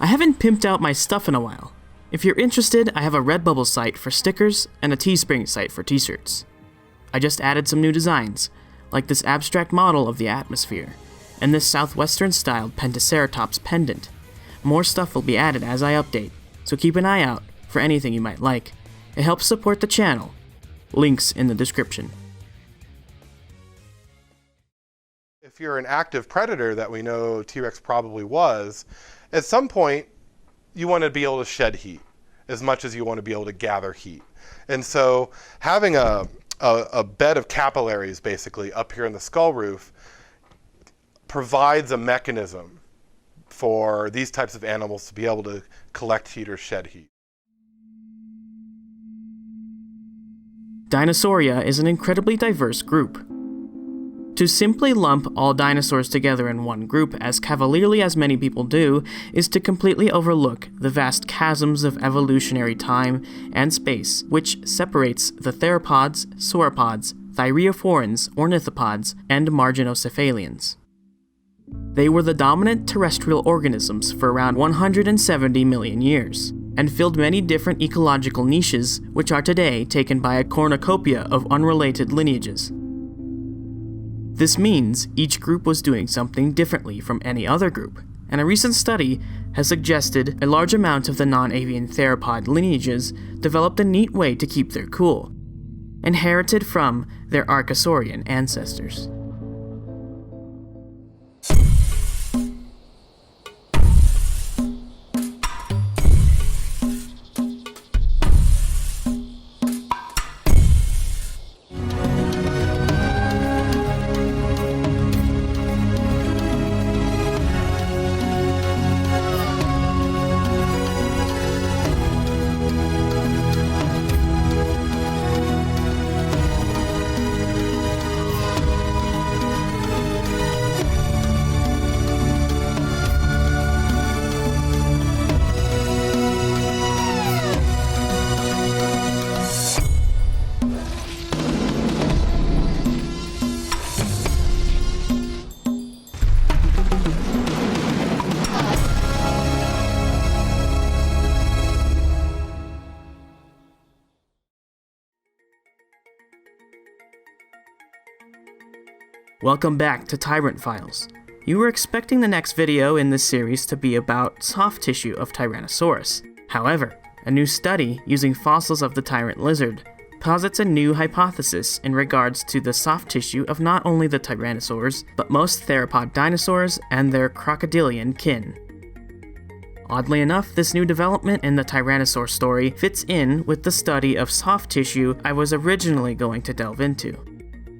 I haven't pimped out my stuff in a while. If you're interested, I have a Redbubble site for stickers and a Teespring site for t-shirts. I just added some new designs, like this abstract model of the atmosphere, and this southwestern-styled Pentaceratops pendant. More stuff will be added as I update, so keep an eye out for anything you might like. It helps support the channel. Links in the description. If you're an active predator that we know T-Rex probably was, at some point you want to be able to shed heat as much as you want to be able to gather heat. And so having a bed of capillaries basically up here in the skull roof provides a mechanism for these types of animals to be able to collect heat or shed heat. Dinosauria is an incredibly diverse group. To simply lump all dinosaurs together in one group as cavalierly as many people do is to completely overlook the vast chasms of evolutionary time and space which separates the theropods, sauropods, thyreophorans, ornithopods, and marginocephalians. They were the dominant terrestrial organisms for around 170 million years, and filled many different ecological niches which are today taken by a cornucopia of unrelated lineages. This means each group was doing something differently from any other group, and a recent study has suggested a large amount of the non-avian theropod lineages developed a neat way to keep their cool, inherited from their archosaurian ancestors. Welcome back to Tyrant Files. You were expecting the next video in this series to be about soft tissue of Tyrannosaurus. However, a new study using fossils of the tyrant lizard posits a new hypothesis in regards to the soft tissue of not only the tyrannosaurs, but most theropod dinosaurs and their crocodilian kin. Oddly enough, this new development in the Tyrannosaur story fits in with the study of soft tissue I was originally going to delve into.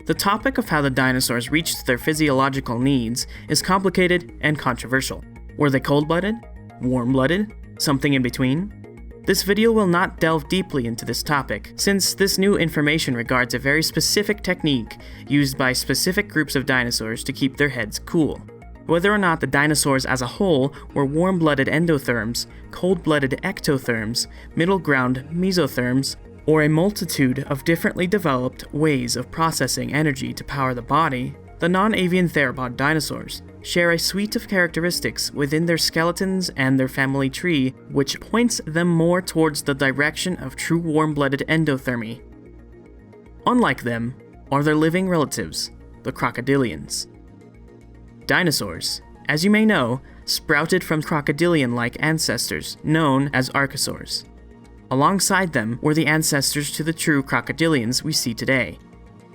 The topic of how the dinosaurs reached their physiological needs is complicated and controversial. Were they cold-blooded? Warm-blooded? Something in between? This video will not delve deeply into this topic, since this new information regards a very specific technique used by specific groups of dinosaurs to keep their heads cool. Whether or not the dinosaurs as a whole were warm-blooded endotherms, cold-blooded ectotherms, middle ground mesotherms, or a multitude of differently developed ways of processing energy to power the body, the non-avian theropod dinosaurs share a suite of characteristics within their skeletons and their family tree which points them more towards the direction of true warm-blooded endothermy. Unlike them are their living relatives, the crocodilians. Dinosaurs, as you may know, sprouted from crocodilian-like ancestors known as archosaurs. Alongside them were the ancestors to the true crocodilians we see today.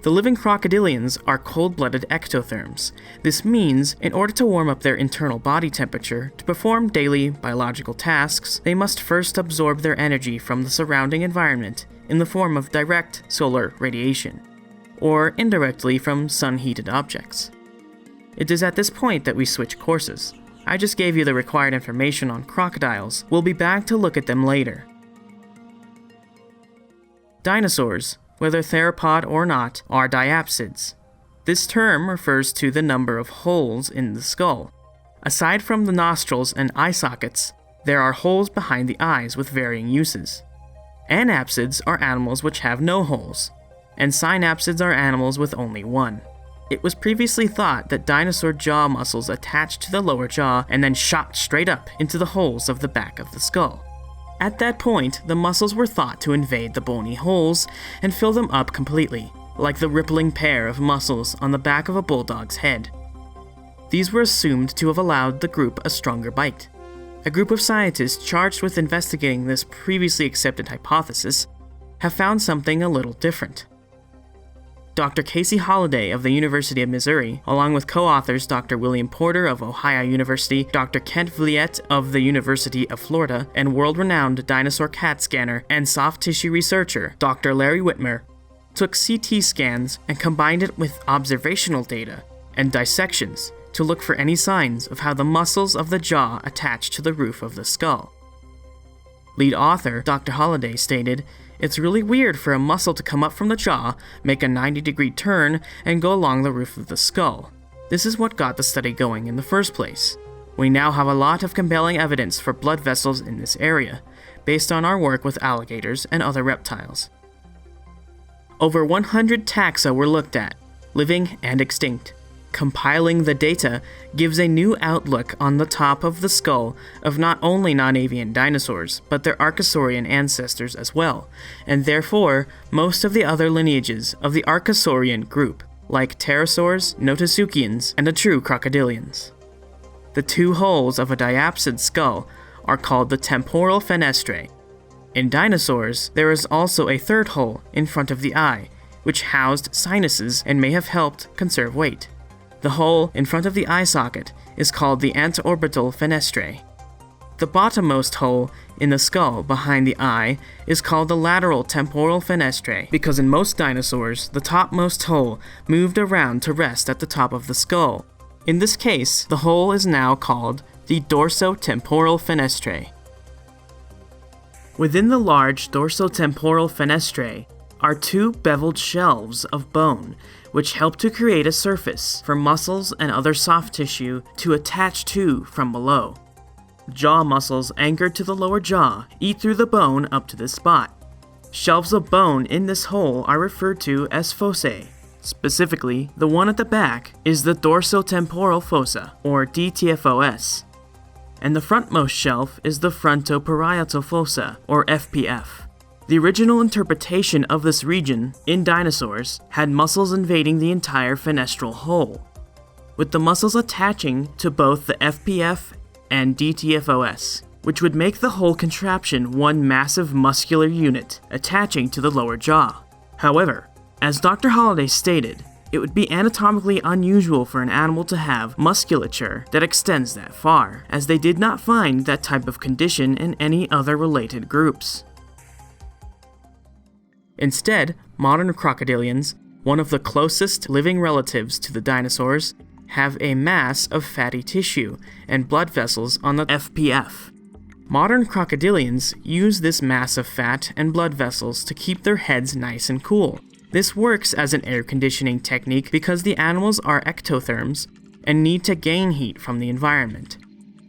The living crocodilians are cold-blooded ectotherms. This means, in order to warm up their internal body temperature to perform daily biological tasks, they must first absorb their energy from the surrounding environment in the form of direct solar radiation, or indirectly from sun-heated objects. It is at this point that we switch courses. I just gave you the required information on crocodiles. We'll be back to look at them later. Dinosaurs, whether theropod or not, are diapsids. This term refers to the number of holes in the skull. Aside from the nostrils and eye sockets, there are holes behind the eyes with varying uses. Anapsids are animals which have no holes, and synapsids are animals with only one. It was previously thought that dinosaur jaw muscles attached to the lower jaw and then shot straight up into the holes of the back of the skull. At that point, the muscles were thought to invade the bony holes and fill them up completely, like the rippling pair of muscles on the back of a bulldog's head. These were assumed to have allowed the group a stronger bite. A group of scientists charged with investigating this previously accepted hypothesis have found something a little different. Dr. Casey Holliday of the University of Missouri, along with co-authors Dr. William Porter of Ohio University, Dr. Kent Vliet of the University of Florida, and world-renowned dinosaur CAT scanner and soft tissue researcher Dr. Larry Whitmer, took CT scans and combined it with observational data and dissections to look for any signs of how the muscles of the jaw attach to the roof of the skull. Lead author Dr. Holliday stated, "It's really weird for a muscle to come up from the jaw, make a 90-degree turn, and go along the roof of the skull. This is what got the study going in the first place. We now have a lot of compelling evidence for blood vessels in this area, based on our work with alligators and other reptiles." Over 100 taxa were looked at, living and extinct. Compiling the data gives a new outlook on the top of the skull of not only non-avian dinosaurs, but their Archosaurian ancestors as well, and therefore most of the other lineages of the Archosaurian group, like pterosaurs, notosuchians, and the true crocodilians. The two holes of a diapsid skull are called the temporal fenestrae. In dinosaurs, there is also a third hole in front of the eye, which housed sinuses and may have helped conserve weight. The hole in front of the eye socket is called the anteorbital fenestrae. The bottommost hole in the skull behind the eye is called the lateral temporal fenestrae, because in most dinosaurs, the topmost hole moved around to rest at the top of the skull. In this case, the hole is now called the dorsotemporal fenestrae. Within the large dorsotemporal fenestrae are two beveled shelves of bone, which help to create a surface for muscles and other soft tissue to attach to from below. Jaw muscles anchored to the lower jaw eat through the bone up to this spot. Shelves of bone in this hole are referred to as fossae. Specifically, the one at the back is the dorsotemporal fossa, or DTFOS, and the frontmost shelf is the frontoparietal fossa, or FPF. The original interpretation of this region, in dinosaurs, had muscles invading the entire fenestral hole, with the muscles attaching to both the FPF and DTFOS, which would make the whole contraption one massive muscular unit attaching to the lower jaw. However, as Dr. Holliday stated, it would be anatomically unusual for an animal to have musculature that extends that far, as they did not find that type of condition in any other related groups. Instead, modern crocodilians, one of the closest living relatives to the dinosaurs, have a mass of fatty tissue and blood vessels on the FPF. Modern crocodilians use this mass of fat and blood vessels to keep their heads nice and cool. This works as an air conditioning technique because the animals are ectotherms and need to gain heat from the environment.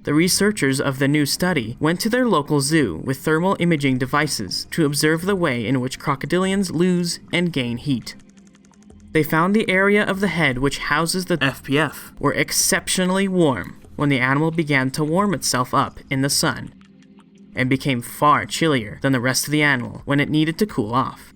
The researchers of the new study went to their local zoo with thermal imaging devices to observe the way in which crocodilians lose and gain heat. They found the area of the head which houses the FPF were exceptionally warm when the animal began to warm itself up in the sun, and became far chillier than the rest of the animal when it needed to cool off.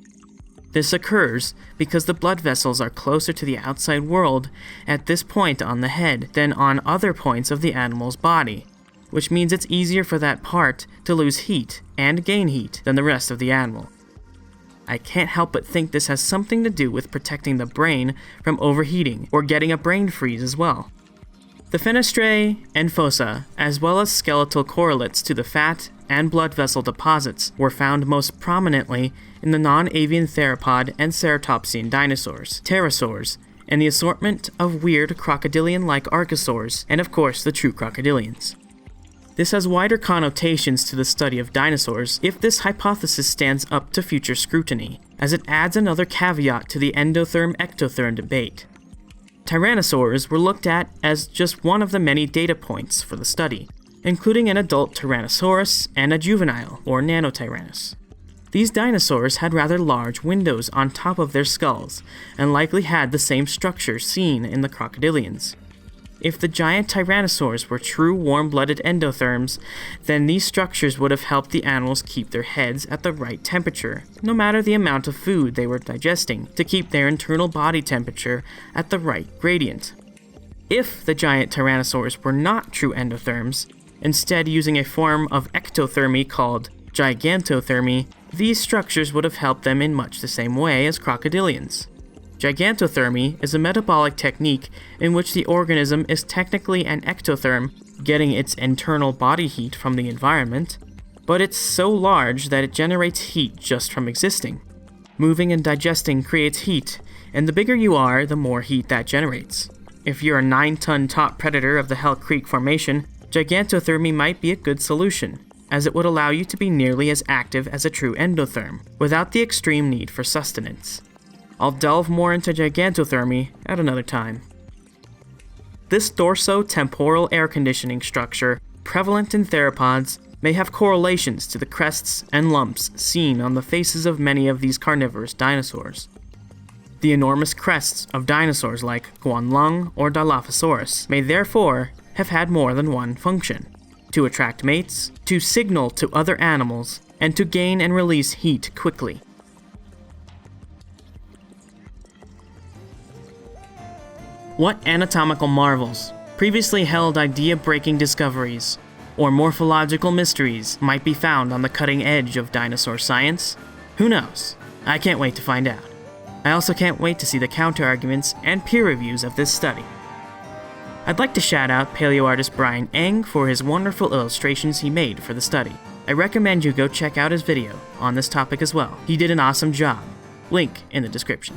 This occurs because the blood vessels are closer to the outside world at this point on the head than on other points of the animal's body, which means it's easier for that part to lose heat and gain heat than the rest of the animal. I can't help but think this has something to do with protecting the brain from overheating or getting a brain freeze as well. The fenestrae and fossa, as well as skeletal correlates to the fat and blood vessel deposits, were found most prominently in the non-avian theropod and ceratopsian dinosaurs, pterosaurs, and the assortment of weird crocodilian-like archosaurs, and of course the true crocodilians. This has wider connotations to the study of dinosaurs if this hypothesis stands up to future scrutiny, as it adds another caveat to the endotherm-ectotherm debate. Tyrannosaurs were looked at as just one of the many data points for the study, including an adult Tyrannosaurus and a juvenile, or Nanotyrannus. These dinosaurs had rather large windows on top of their skulls, and likely had the same structure seen in the crocodilians. If the giant tyrannosaurs were true warm-blooded endotherms, then these structures would have helped the animals keep their heads at the right temperature, no matter the amount of food they were digesting, to keep their internal body temperature at the right gradient. If the giant tyrannosaurs were not true endotherms, instead using a form of ectothermy called gigantothermy, these structures would have helped them in much the same way as crocodilians. Gigantothermy is a metabolic technique in which the organism is technically an ectotherm, getting its internal body heat from the environment, but it's so large that it generates heat just from existing. Moving and digesting creates heat, and the bigger you are, the more heat that generates. If you're a 9-ton top predator of the Hell Creek Formation, gigantothermy might be a good solution, as it would allow you to be nearly as active as a true endotherm, without the extreme need for sustenance. I'll delve more into gigantothermy at another time. This dorso-temporal air conditioning structure, prevalent in theropods, may have correlations to the crests and lumps seen on the faces of many of these carnivorous dinosaurs. The enormous crests of dinosaurs like Guanlong or Dilophosaurus may therefore have had more than one function: to attract mates, to signal to other animals, and to gain and release heat quickly. What anatomical marvels, previously held idea-breaking discoveries, or morphological mysteries might be found on the cutting edge of dinosaur science? Who knows? I can't wait to find out. I also can't wait to see the counter-arguments and peer reviews of this study. I'd like to shout out paleoartist Brian Eng for his wonderful illustrations he made for the study. I recommend you go check out his video on this topic as well. He did an awesome job. Link in the description.